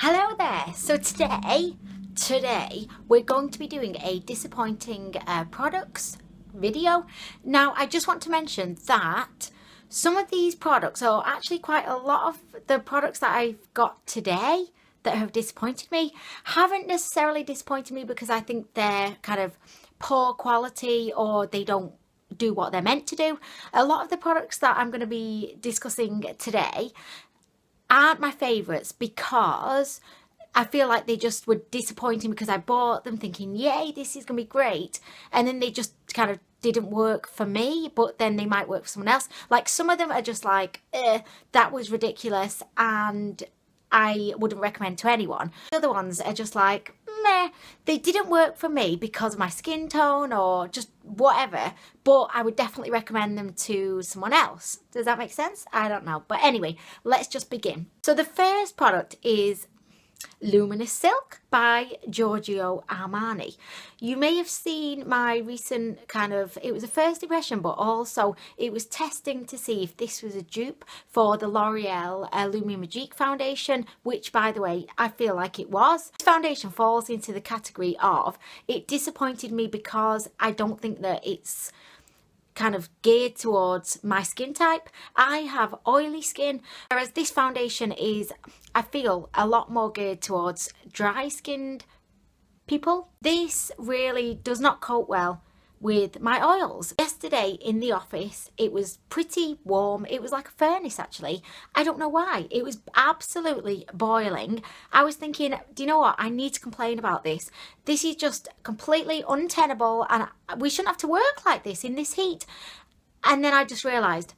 Hello there. So today we're going to be doing a disappointing products video. Now I just want to mention that some of these products, or actually quite a lot of the products that I've got today that have disappointed me, haven't necessarily disappointed me because I think they're kind of poor quality or they don't do what they're meant to do. A lot of the products that I'm going to be discussing today aren't my favourites because I feel like they just were disappointing because I bought them thinking, yay, this is going to be great. And then they just kind of didn't work for me, but then they might work for someone else. Like some of them are just like, that was ridiculous and I wouldn't recommend to anyone. The other ones are just like, meh, they didn't work for me because of my skin tone or just whatever, but I would definitely recommend them to someone else. Does that make sense? I don't know. But anyway, let's just begin. So the first product is Luminous Silk by Giorgio Armani. You may have seen my recent it was a first impression, but also it was testing to see if this was a dupe for the L'Oreal Lumiere Magique foundation, which by the way, I feel like it was. This foundation falls into the category of, it disappointed me because I don't think that it's kind of geared towards my skin type. I have oily skin, whereas this foundation is, I feel, a lot more geared towards dry skinned people. This really does not coat well with my oils. Yesterday in the office it was pretty warm. It was like a furnace actually. I don't know why. It was absolutely boiling. I was thinking, do you know what, I need to complain about this. This is just completely untenable and we shouldn't have to work like this in this heat. And then I just realised,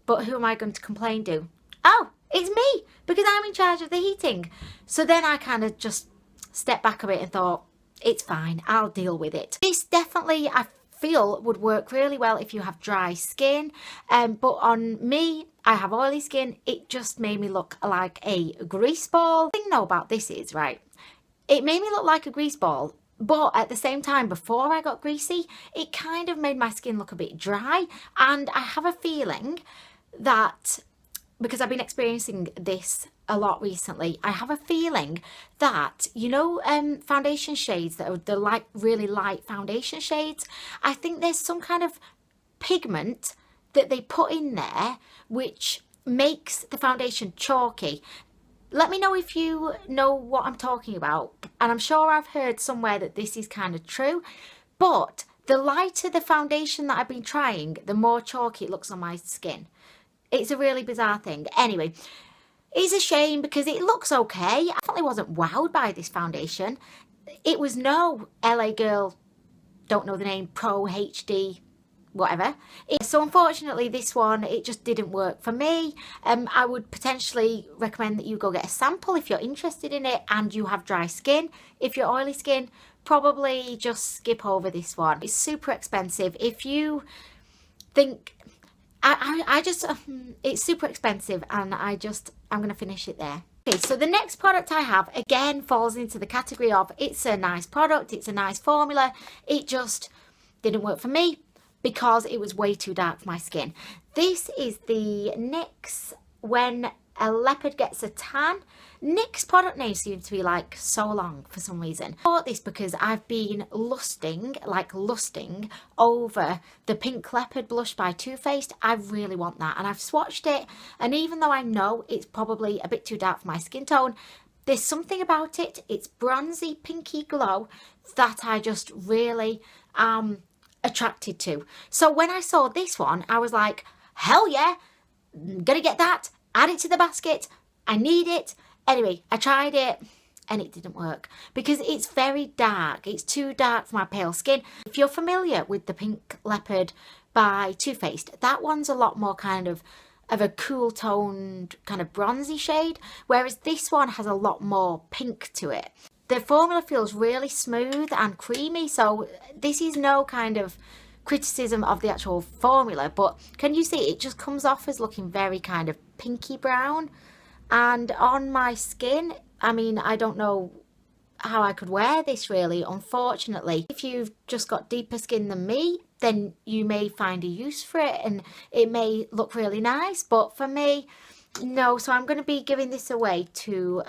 but who am I going to complain to? Oh, it's me, because I'm in charge of the heating. So then I kind of just stepped back a bit and thought, it's fine, I'll deal with it. This definitely, I feel, would work really well if you have dry skin, but on me, I have oily skin. It just made me look like a grease ball. The thing though about this is, right, it made me look like a grease ball, but at the same time, before I got greasy, it kind of made my skin look a bit dry. And I have a feeling that, because I've been experiencing this a lot recently, I have a feeling that, you know, foundation shades that are the really light foundation shades, I think there's some kind of pigment that they put in there which makes the foundation chalky. Let me know if you know what I'm talking about, and I'm sure I've heard somewhere that this is kind of true, but the lighter the foundation that I've been trying, the more chalky it looks on my skin. It's a really bizarre thing. Anyway, it's a shame because it looks okay. I definitely wasn't wowed by this foundation. It was no LA Girl, don't know the name, Pro HD, whatever. So unfortunately this one, it just didn't work for me. I would potentially recommend that you go get a sample if you're interested in it and you have dry skin. If you're oily skin, probably just skip over this one. It's super expensive. If you think, I just, it's super expensive and I'm going to finish it there. Okay, so the next product I have, again, falls into the category of, it's a nice product, it's a nice formula, it just didn't work for me because it was way too dark for my skin. This is the NYX When a Leopard Gets a Tan. NYX product names seem to be like so long for some reason. I bought this because I've been lusting over the Pink Leopard blush by Too Faced. I really want that and I've swatched it, and even though I know it's probably a bit too dark for my skin tone, there's something about it, it's bronzy pinky glow, that I just really am attracted to. So when I saw this one, I was like, hell yeah, I'm gonna get that, add it to the basket, I need it. Anyway, I tried it and it didn't work because it's very dark. It's too dark for my pale skin. If you're familiar with the Pink Leopard by Too Faced, that one's a lot more kind of a cool toned kind of bronzy shade, whereas this one has a lot more pink to it. The formula feels really smooth and creamy, so this is no kind of criticism of the actual formula, but can you see it just comes off as looking very kind of pinky brown? And on my skin, I mean, I don't know how I could wear this really, unfortunately. If you've just got deeper skin than me, then you may find a use for it and it may look really nice, but for me, no. So I'm going to be giving this away to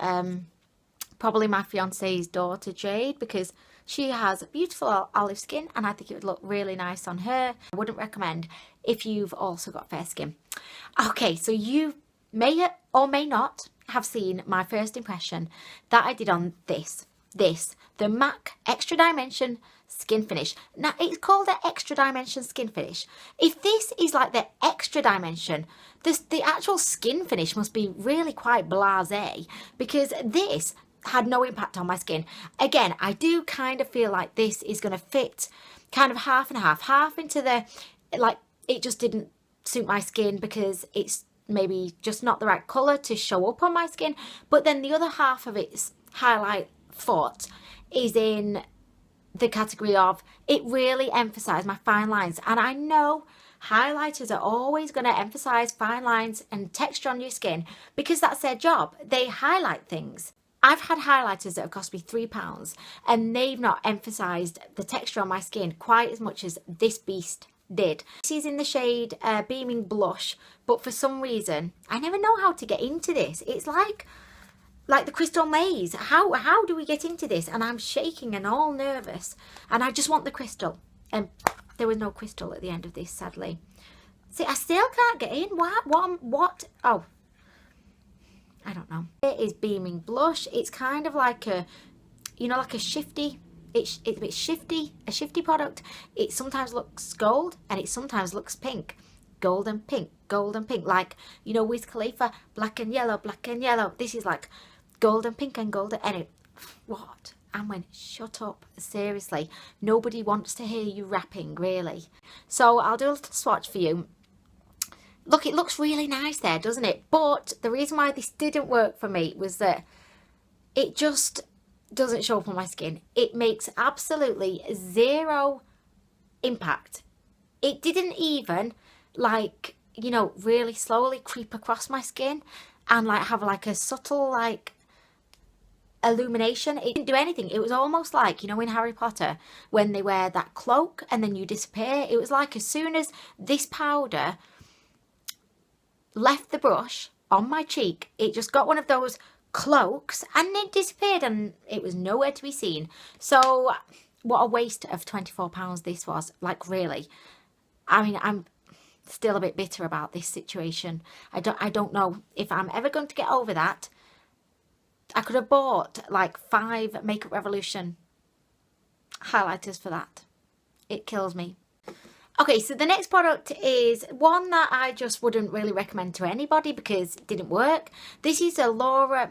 probably my fiance's daughter Jade, because she has beautiful olive skin and I think it would look really nice on her. I wouldn't recommend if you've also got fair skin. Okay, so you may or may not have seen my first impression that I did on this, the MAC Extra Dimension Skin Finish. Now, it's called the Extra Dimension Skin Finish. If this is like the extra dimension, the actual skin finish must be really quite blasé, because this had no impact on my skin. Again, I do kind of feel like this is going to fit kind of half and half into the, like, it just didn't suit my skin because it's maybe just not the right colour to show up on my skin. But then the other half of its highlight foot is in the category of, it really emphasised my fine lines. And I know highlighters are always going to emphasise fine lines and texture on your skin because that's their job. They highlight things. I've had highlighters that have cost me £3 and they've not emphasised the texture on my skin quite as much as this beast did. This is in the shade Beaming Blush, but for some reason I never know how to get into this. It's like the Crystal Maze. How do we get into this? And I'm shaking and all nervous and I just want the crystal, and there was no crystal at the end of this, sadly. See, I still can't get in. What? Oh, I don't know. It is Beaming Blush. It's kind of like a, you know, like a shifty, it's a bit shifty, a shifty product. It sometimes looks gold and it sometimes looks pink. Gold and pink, like, you know, Wiz Khalifa, black and yellow, black and yellow. This is like gold and pink and gold and it, what? Anwen, shut up, seriously. Nobody wants to hear you rapping, really. So I'll do a little swatch for you. Look, it looks really nice there, doesn't it? But the reason why this didn't work for me was that it just doesn't show up on my skin. It makes absolutely zero impact. It didn't even, like, you know, really slowly creep across my skin and like have like a subtle like illumination. It didn't do anything. It was almost like, you know, in Harry Potter when they wear that cloak and then you disappear. It was like as soon as this powder left the brush on my cheek, it just got one of those cloaks and it disappeared and it was nowhere to be seen. So what a waste of £24 this was. Like, really, I mean, I'm still a bit bitter about this situation. I don't know if I'm ever going to get over that. I could have bought like 5 Makeup Revolution highlighters for that. It kills me. Okay, so the next product is one that I just wouldn't really recommend to anybody because it didn't work. This is a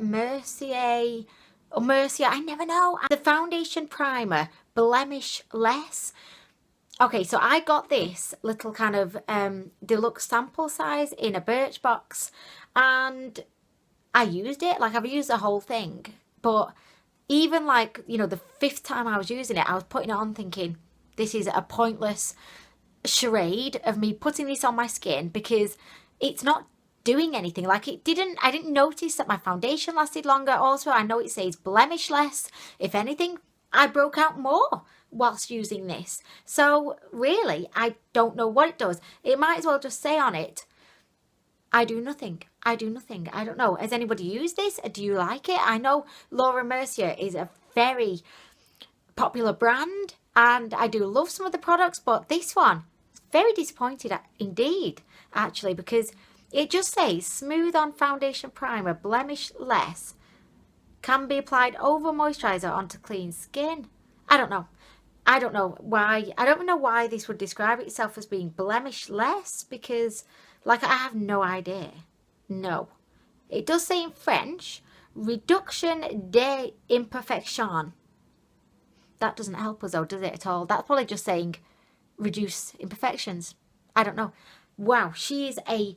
Mercier, or Mercier, I never know. The Foundation Primer Blemish Less. Okay, so I got this little kind of deluxe sample size in a Birchbox and I used it. Like, I've used the whole thing. But even like, you know, the 5th time I was using it, I was putting it on thinking, this is a pointless charade of me putting this on my skin because it's not doing anything. Like, I didn't notice that my foundation lasted longer. Also, I know it says blemish less. If anything, I broke out more whilst using this. So really, I don't know what it does. It might as well just say on it, I do nothing. I do nothing. I don't know. Has anybody used this? Do you like it? I know Laura Mercier is a very popular brand and I do love some of the products, but this one, very disappointed indeed, actually, because it just says smooth on foundation primer, blemish less, can be applied over moisturizer onto clean skin. I don't know. I don't know why. I don't know why this would describe itself as being blemish less because, like, I have no idea. No. It does say in French, réduction des imperfections. That doesn't help us though, does it at all? That's probably just saying reduce imperfections. I don't know. Wow, she is a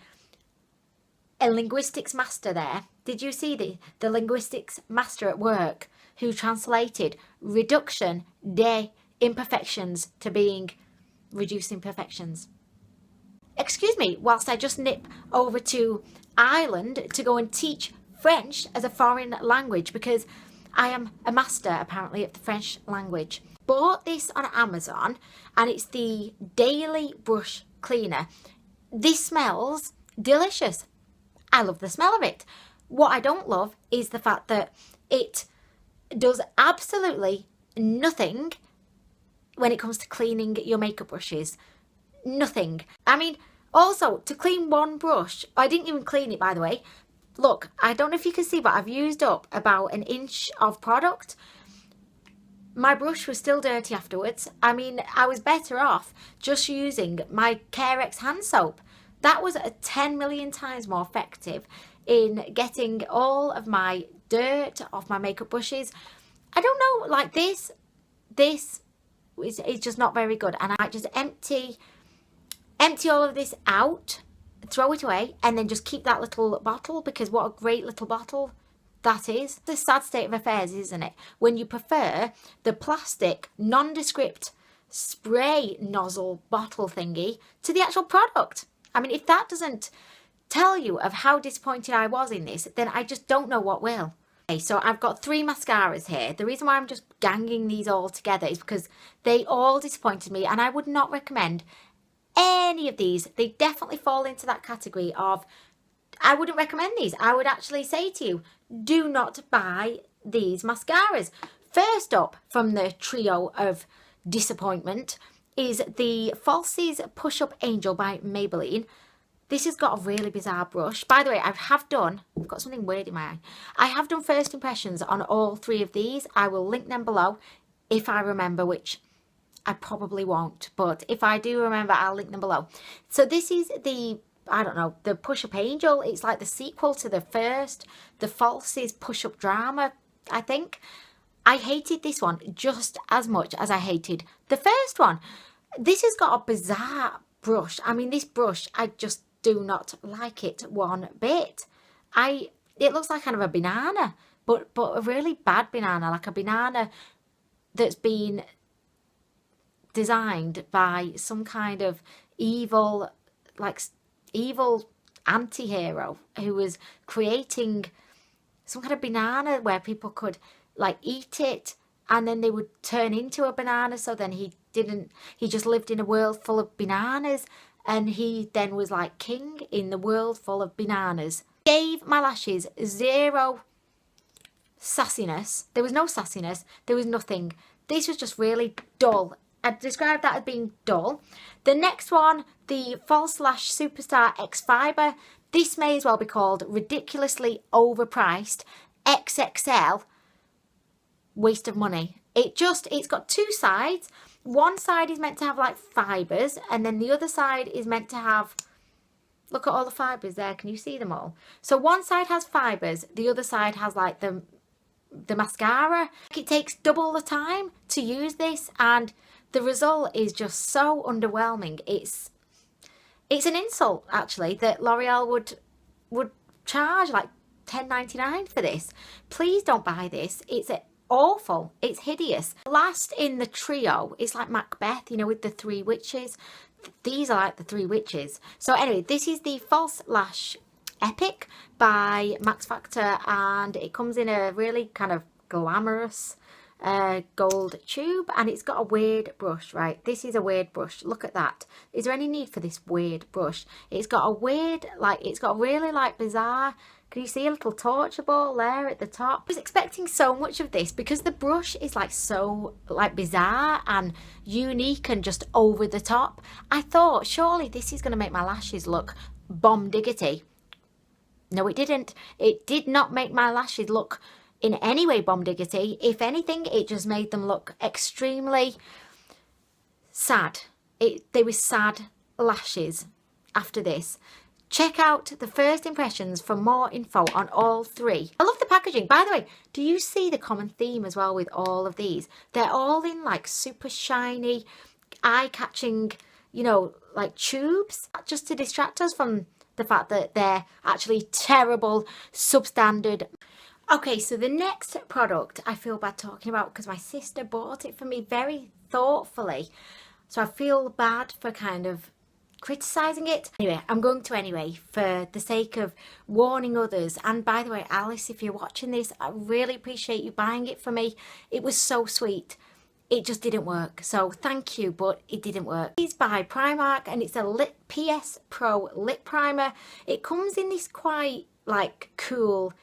linguistics master there. Did you see the linguistics master at work who translated reduction des imperfections to being reduce imperfections? Excuse me, whilst I just nip over to Ireland to go and teach French as a foreign language because I am a master apparently of the French language. Bought this on Amazon and it's the Daily Brush Cleaner. This smells delicious. I love the smell of it. What I don't love is the fact that it does absolutely nothing when it comes to cleaning your makeup brushes. Nothing. I mean, also, to clean one brush, I didn't even clean it, by the way. Look, I don't know if you can see, but I've used up about an inch of product. My brush was still dirty afterwards. I mean, I was better off just using my Carex hand soap. That was 10 million times more effective in getting all of my dirt off my makeup brushes. I don't know, like this is just not very good. And I might just empty all of this out, throw it away, and then just keep that little bottle, because what a great little bottle that is. The sad state of affairs, isn't it, when you prefer the plastic nondescript spray nozzle bottle thingy to the actual product. I mean, if that doesn't tell you of how disappointed I was in this, then I just don't know what will. Okay, so I've got 3 mascaras here. The reason why I'm just ganging these all together is because they all disappointed me, and I would not recommend any of these. They definitely fall into that category of, I wouldn't recommend these. I would actually say to you, do not buy these mascaras. First up from the trio of disappointment is the Falsies Push Up Angel by Maybelline. This has got a really bizarre brush. By the way, I've got something weird in my eye. I have done first impressions on all 3 of these. I will link them below if I remember, which I probably won't, but if I do remember, I'll link them below. So this is the, I don't know, the Push Up Angel. It's like the sequel to the first, the Falsies Push Up Drama, I think. I hated this one just as much as I hated the first one. This has got a bizarre brush. I mean, this brush, I just do not like it one bit. It looks like kind of a banana, but a really bad banana, like a banana that's been designed by some kind of evil anti-hero who was creating some kind of banana where people could like eat it and then they would turn into a banana. So then he just lived in a world full of bananas, and he then was like king in the world full of bananas. Gave my lashes 0 sassiness. There was no sassiness. There was nothing. This was just really dull. I'd describe that as being dull. The next one, the False Lash Superstar X Fiber. This may as well be called ridiculously overpriced XXL waste of money. It's got 2 sides. One side is meant to have like fibres, and then the other side is meant to have, look at all the fibres there. Can you see them all? So one side has fibres, the other side has like the mascara. It takes double the time to use this, and the result is just so underwhelming. It's an insult, actually, that L'Oreal would charge like $10.99 for this. Please don't buy this. It's awful. It's hideous. Last in the trio is like Macbeth, you know, with the 3 witches. These are like the 3 witches. So anyway, this is the False Lash Epic by Max Factor, and it comes in a really kind of glamorous gold tube, and it's got a weird brush, right? This is a weird brush. Look at that. Is there any need for this weird brush? It's got a weird, it's got a really bizarre, can you see a little torture ball there at the top? I was expecting so much of this because the brush is so bizarre and unique and just over the top. I thought surely this is going to make my lashes look bomb diggity. No, it didn't. It did not make my lashes look in any way bomb diggity. If anything, it just made them look extremely sad. They were sad lashes after this. Check out the first impressions for more info on all 3. I love the packaging. By the way, do you see the common theme as well with all of these? They're all in super shiny, eye-catching, you know, tubes, just to distract us from the fact that they're actually terrible, substandard. Okay, so the next product I feel bad talking about because my sister bought it for me very thoughtfully. So I feel bad for kind of criticising it. Anyway, I'm going to anyway for the sake of warning others. And by the way, Alice, if you're watching this, I really appreciate you buying it for me. It was so sweet. It just didn't work. So thank you, but it didn't work. It's by Primark and it's a PS Pro lip primer. It comes in this quite cool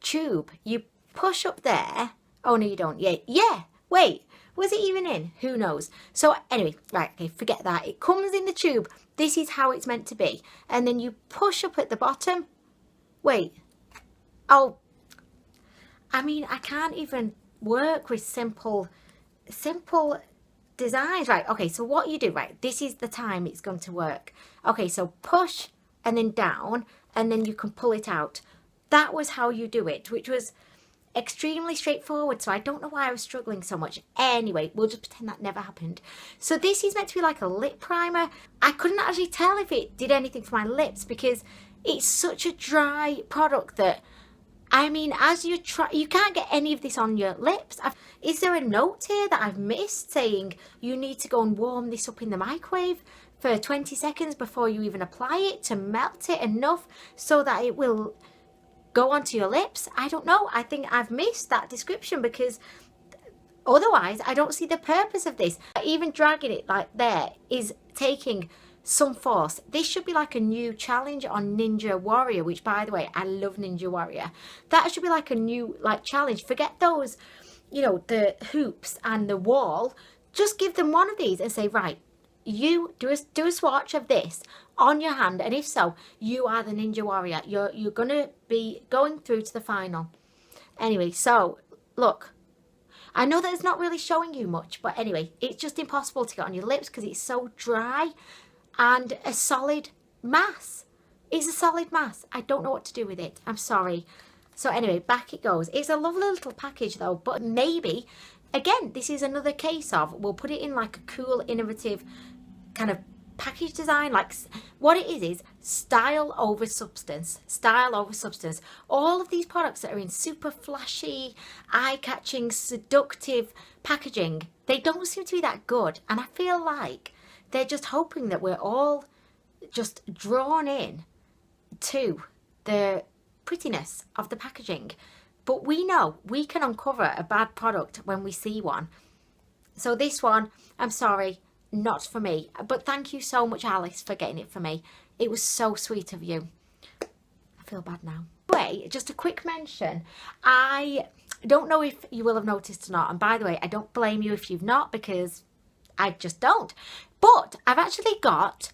tube. You push up there Oh, no, you don't. Yeah, yeah. Wait, was it even in? Who knows? So anyway, right, okay, forget that. It comes in the tube. This is how it's meant to be. And then you push up at the bottom. Wait. Oh, I mean, I can't even work with simple designs. Right, okay, so what you do, right, this is the time it's going to work. Okay, so push and then down, and then you can pull it out. That was how you do it, which was extremely straightforward, so I don't know why I was struggling so much. Anyway, we'll just pretend that never happened. So this is meant to be like a lip primer. I couldn't actually tell if it did anything for my lips because it's such a dry product that, I mean, as you try, you can't get any of this on your lips. Is there a note here that I've missed saying you need to go and warm this up in the microwave for 20 seconds before you even apply it to melt it enough so that it will go onto your lips? I don't know. I think I've missed that description because otherwise I don't see the purpose of this. Even dragging it like there is taking some force. This should be like a new challenge on Ninja Warrior, which by the way, I love Ninja Warrior. That should be like a new challenge. Forget those, you know, the hoops and the wall. Just give them one of these and say, right, you do a swatch of this on your hand, and if so, you are the Ninja Warrior. You're gonna be going through to the final. Anyway, so look, I know that it's not really showing you much, but anyway, it's just impossible to get on your lips because it's so dry and a solid mass. It's a solid mass. I don't know what to do with it. I'm sorry. So anyway, back it goes. It's a lovely little package though, but maybe again, this is another case of we'll put it in like a cool, innovative kind of package design. Like what it is style over substance. Style over substance. All of these products that are in super flashy, eye-catching, seductive packaging, they don't seem to be that good, and I feel like they're just hoping that we're all just drawn in to the prettiness of the packaging. But we know we can uncover a bad product when we see one. So this one, I'm sorry, not for me. But thank you so much, Alice, for getting it for me. It was so sweet of you. I feel bad now. Anyway, just a quick mention. I don't know if you will have noticed or not. And by the way, I don't blame you if you've not, because I just don't. But I've actually got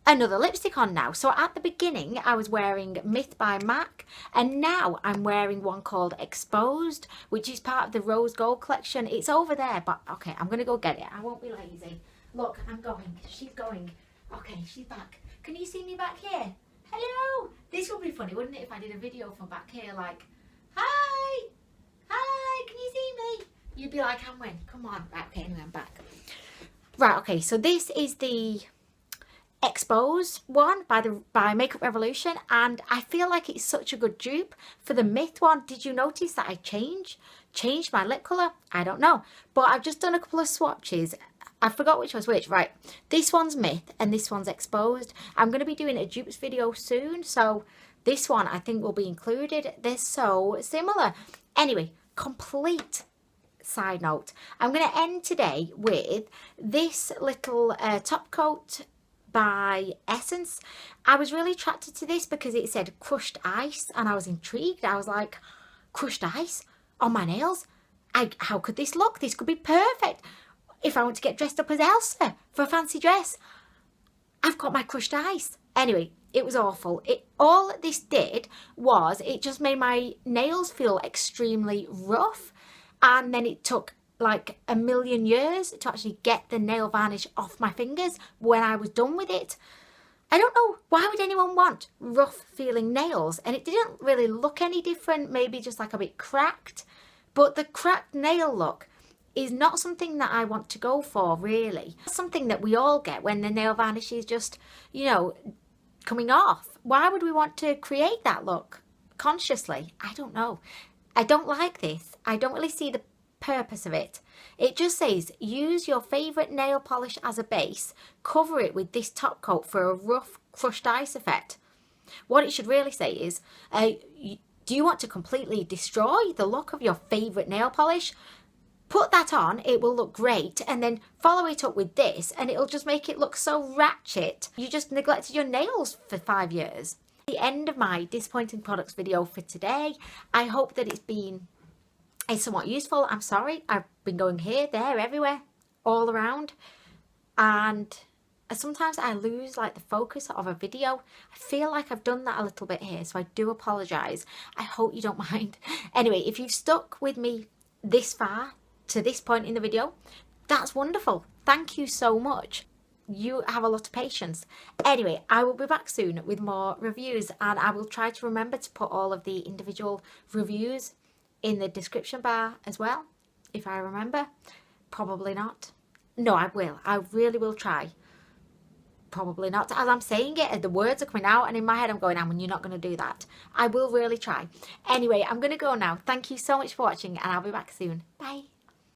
another lipstick on now. So at the beginning I was wearing Myth by MAC, and now I'm wearing one called Exposed, which is part of the Rose Gold collection. It's over there, but okay, I'm gonna go get it. I won't be lazy. Look, I'm going. She's going. Okay, she's back. Can you see me back here? Hello. This would be funny, wouldn't it, if I did a video from back here like, hi, hi, can you see me? You'd be like, Anwen, come on. Right, okay, anyway, I'm back. Right, okay, so this is the Exposed one by Makeup Revolution, and I feel like it's such a good dupe for the Myth one. Did you notice that I changed my lip colour? I don't know, but I've just done a couple of swatches. I forgot which was which. Right, this one's Myth and this one's Exposed. I'm going to be doing a dupes video soon, so this one I think will be included. They're so similar. Anyway, complete side note, I'm going to end today with this little top coat by Essence. I was really attracted to this because it said crushed ice, and I was intrigued. I was like, crushed ice on my nails? How could this look? This could be perfect if I want to get dressed up as Elsa for a fancy dress. I've got my crushed ice. Anyway, it was awful. All this did was it just made my nails feel extremely rough, and then it took like a million years to actually get the nail varnish off my fingers when I was done with it. I don't know, why would anyone want rough feeling nails? And it didn't really look any different, maybe just like a bit cracked. But the cracked nail look is not something that I want to go for, really. It's something that we all get when the nail varnish is just, you know, coming off. Why would we want to create that look consciously? I don't know. I don't like this. I don't really see the purpose of it. It just says use your favorite nail polish as a base, cover it with this top coat for a rough crushed ice effect. What it should really say is do you want to completely destroy the look of your favorite nail polish? Put that on, it will look great, and then follow it up with this and it'll just make it look so ratchet. You just neglected your nails for 5 years. The end of my disappointing products video for today. I hope that it's been is somewhat useful. I'm sorry, I've been going here, there, everywhere, all around, and sometimes I lose like the focus of a video. I feel like I've done that a little bit here, so I do apologise. I hope you don't mind. Anyway, if you've stuck with me this far to this point in the video, that's wonderful. Thank you so much. You have a lot of patience. Anyway, I will be back soon with more reviews, and I will try to remember to put all of the individual reviews in the description bar as well, if I remember. Probably not. No, I will. I really will try. Probably not. As I'm saying it, the words are coming out, and in my head I'm going, Anwen, you're not going to do that. I will really try. Anyway, I'm going to go now. Thank you so much for watching, and I'll be back soon. Bye.